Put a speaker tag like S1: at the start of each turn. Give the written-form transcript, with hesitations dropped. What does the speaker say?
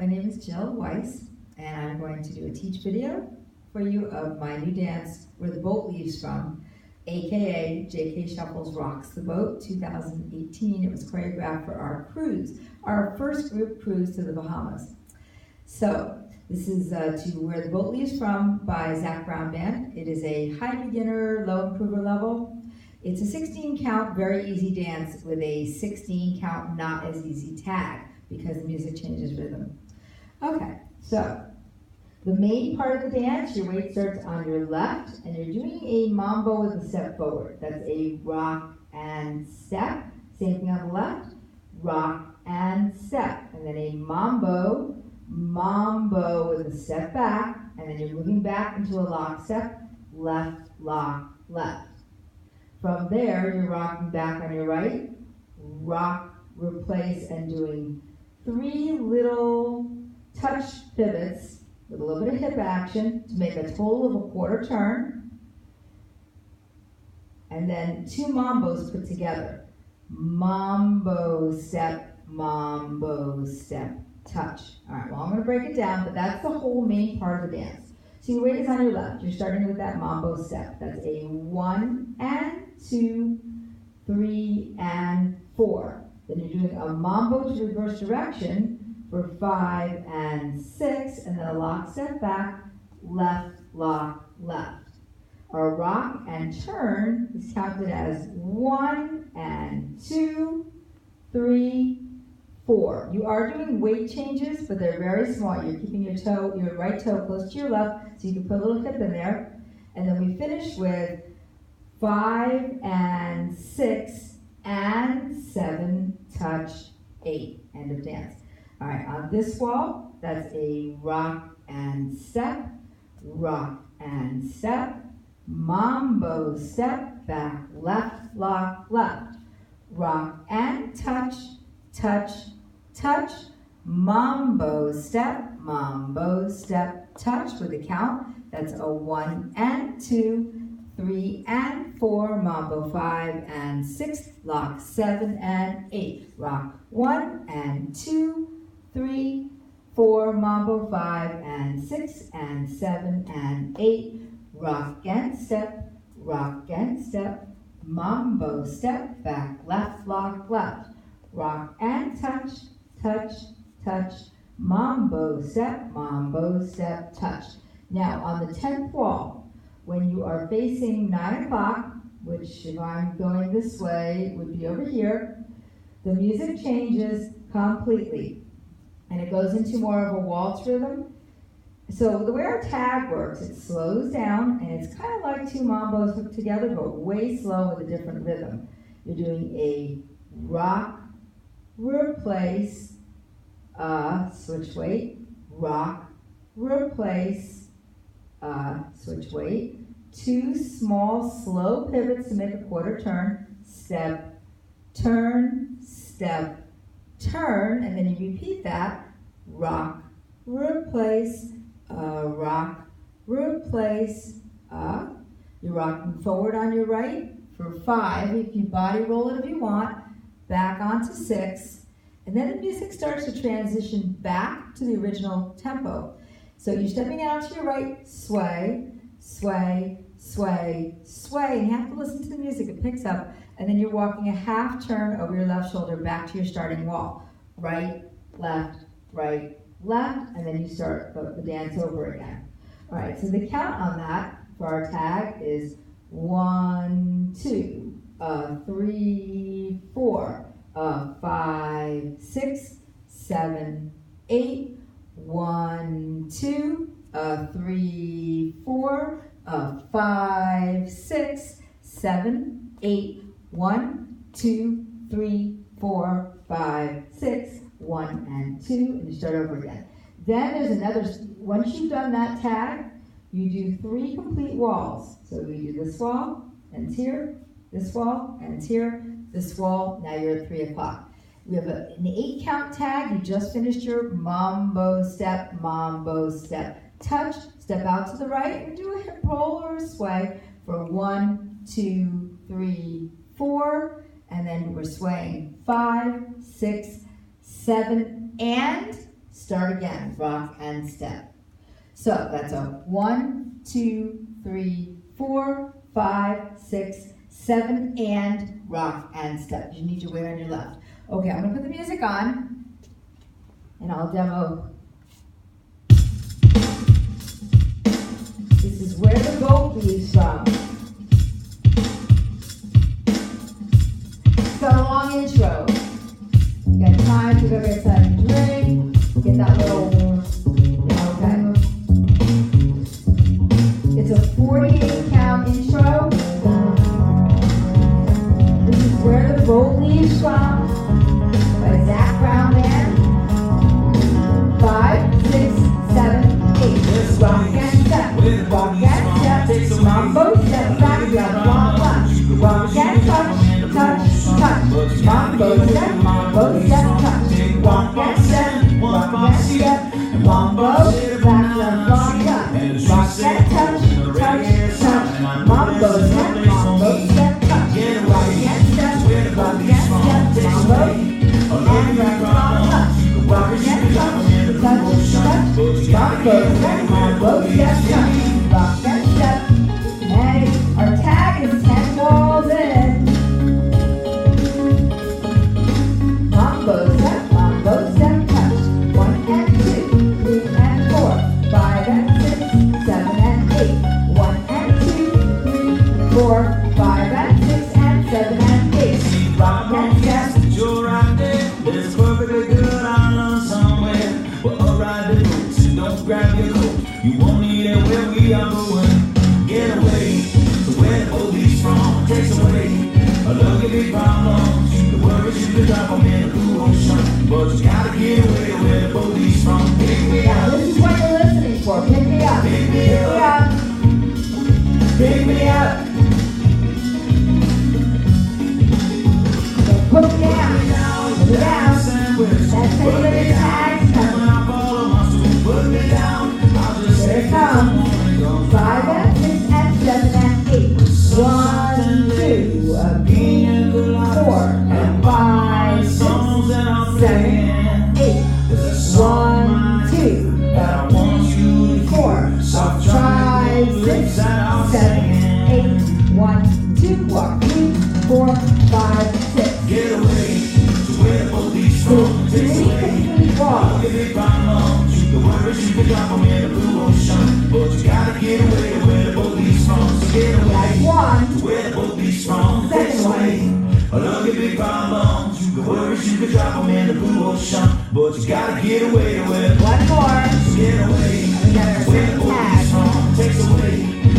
S1: my name is Jill Weiss, and I'm going to do a teach video for you of my new dance, Where the Boat Leaves From, aka J.K. Shuffles Rocks the Boat 2018. It was choreographed for our cruise, our first group cruise to the Bahamas. So, this is to Where the Boat Leaves From by Zach Brown Band. It is a high beginner, low improver level. It's a 16 count, very easy dance with a 16 count, not as easy tag because the music changes rhythm. Okay, so the main part of the dance, your weight starts on your left and you're doing a mambo with a step forward. That's a rock and step. Same thing on the left, rock and step. And then a mambo with a step back, and then you're moving back into a lock step, left, lock, left. From there, you're rocking back on your right, rock, replace, and doing 3 little touch pivots with a little bit of hip action to make a total of a quarter turn, and then 2 mambos put together. Mambo, step, touch. All right, well, I'm going to break it down, but that's the whole main part of the dance. So your weight is on your left. You're starting with that mambo step. That's a 1 and 2, 3 and 4. Then you're doing a mambo to reverse direction for 5 and 6, and then a lock step back, left, lock, left. Our rock and turn is counted as 1 and 2, 3, 4. You are doing weight changes, but they're very small. You're keeping your right toe close to your left, so you can put a little hip in there. And then we finish with 5 and 6 and 7, touch, 8. End of dance. All right, on this wall, that's a rock and step, mambo step, back, left, lock, left, rock and touch, touch, mambo step, touch with a count. That's a 1 and 2, 3 and 4, mambo 5 and 6, lock 7 and 8, rock 1 and 2, 3, 4, mambo 5 and 6 and 7 and 8, rock and step, mambo step, back, left, lock, left, rock and touch, mambo step, touch. Now on the 10th wall, when you are facing 9 o'clock, which if I'm going this way would be over here, the music changes completely and it goes into more of a waltz rhythm. So the way our tag works, it slows down and it's kind of like 2 mambos hooked together, but way slow with a different rhythm. You're doing a rock, replace, switch weight, rock, replace, switch weight, 2 small slow pivots to make a quarter turn, step, turn, and then you repeat that, rock, replace, rock, replace, you're rocking forward on your right for 5, if you body roll it if you want, back onto 6, and then the music starts to transition back to the original tempo. So you're stepping out to your right, sway, and you have to listen to the music, it picks up, and then you're walking a half turn over your left shoulder back to your starting wall. Right, left, and then you start the dance over again. All right, so the count on that for our tag is 1, 2, 3, 4, 5, 6, 7, 8, 1, 2, 3, 4, 5, 6, 7, 8, 1, 2, 3, 4, 5, 6, 1 and 2, and you start over again. Then there's another, once you've done that tag, you do 3 complete walls. So we do this wall, ends here, this wall, ends here, this wall, now you're at 3 o'clock. We have an 8 count tag, you just finished your mambo step, touch, step out to the right, and do a hip roll or a sway for 1, 2, 3, 4, and then we're swaying 5, 6, 7, and Start again, rock and step. So that's a 1, 2, 3, 4, 5, 6, 7, and rock and step. You need your weight on your left. Okay, I'm gonna put the music on, and I'll demo. This is where the boat leaves from. It's got a long intro. You got time to go get something to drink, get that little, okay. It's a 48 count intro. This is where the boat leaves from by Zach Brown Band. 5, 6, 7, 8. Rock and step, walk and step, mambo step back, we have one punch. Walk and touch, touch, touch. Mambo step, touch. Walk and step, mambo, back left, walk up. Walk and touch, touch, touch. Mambo step, touch. Walk and step, mambo, and back walk up. Walk and touch, touch, touch. Mambo step, mambo step, touch. Walk and step. And our tag is 10 walls in. Mambo step, touch. 1 and 2, 3 and 4, 5 and 6, 7 and 8. 1 and 2, 3, 4, 5 and 6 and 7 and 8. Rock and step.
S2: You're right there. It's perfectly good. I learned somewhere. Well, alright, the boots and don't grab your coat. You won't need it where we are going. Get away to where the police from. Takes away a look at big problems. The worries you could drop them in the blue ocean. But you gotta get away where the police from. Pick me
S1: Now
S2: up.
S1: this is what you're listening for. Pick me up.
S2: Pick me up.
S1: Pick me up. Put me down. Put me down. That's how you get your tags.
S2: When I follow my suit, put me down. I'll just
S1: Here
S2: say
S1: it comes. 5 and 6 and 7 and 8. 1, 2, again, 4 and 5, 6, 7, 8. 1, 2,
S2: that I want you to
S1: 4,
S2: Soft
S1: 5, 6, 7, 8. 1, 2, walk 3, 4, 5, 6.
S2: get away to where the police from. Takes away all the big problems. You can worry, you can drop them in the blue ocean. But you gotta get away to where the police from. So get away
S1: That's 1.
S2: to where the police from. Takes away all of your big problems. You can worry, you can drop them in the blue ocean. But you gotta get away to where the
S1: One more.
S2: so get away
S1: And we got our
S2: to where the
S1: second
S2: police
S1: tag.
S2: from. Takes away